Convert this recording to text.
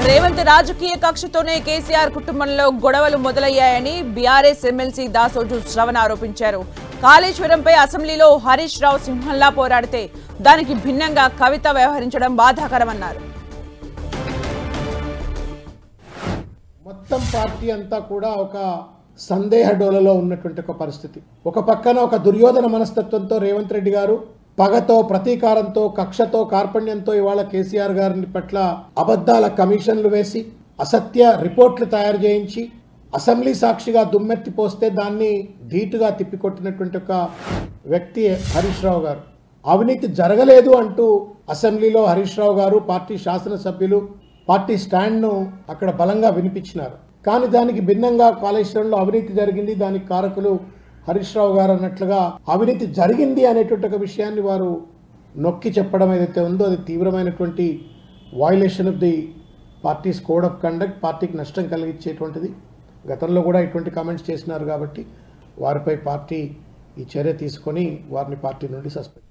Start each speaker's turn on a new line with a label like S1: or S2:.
S1: రేవంత్ రాజకీయ కక్షతోనే కేసీఆర్ కుటుంబంలో గొడవలు మొదలయ్యాయని బీఆర్ఎస్ ఎమ్మెల్సీ దాసోజు శ్రవణ్ ఆరోపించారు. కాళేశ్వరంపై అసెంబ్లీలో హరీష్ రావు సింహంలా పోరాడితే దానికి భిన్నంగా కవిత వ్యవహరించడం బాధాకరమన్నారు.
S2: మొత్తం పార్టీ అంతా కూడా ఒక సందేహ డోలలో ఉన్నటువంటి ఒక పరిస్థితి. ఒక పక్కన ఒక దుర్యోధన మనస్తత్వంతో రేవంత్ రెడ్డి గారు పగతో, ప్రతీకారంతో, కక్షతో, కార్పణ్యంతో ఇవాళ కేసీఆర్ గారిని పట్ల అబద్ధాల కమిషన్లు వేసి అసత్య రిపోర్ట్లు తయారు చేయించి అసెంబ్లీ సాక్షిగా దుమ్మెత్తి పోస్తే దాన్ని ధీటుగా తిప్పికొట్టినటువంటి ఒక వ్యక్తి హరీష్ రావు గారు. అవినీతి జరగలేదు అంటూ అసెంబ్లీలో హరీష్ రావు గారు పార్టీ శాసనసభ్యులు పార్టీ స్టాండ్ను అక్కడ బలంగా వినిపించినారు. కానీ దానికి భిన్నంగా కాళేశ్వరంలో అవినీతి జరిగింది, దానికి కారకులు హరీష్ రావు గారు అన్నట్లుగా అవినీతి జరిగింది అనేటువంటి ఒక విషయాన్ని వారు నొక్కి చెప్పడం ఏదైతే ఉందో అది తీవ్రమైనటువంటి violation of the parties code of conduct, పార్టీకి నష్టం కలిగించేటువంటిది. గతంలో కూడా ఇటువంటి కామెంట్స్ చేసినారు కాబట్టి వారిపై పార్టీ ఈ చర్య తీసుకొని వారిని పార్టీ నుండి సస్పెండ్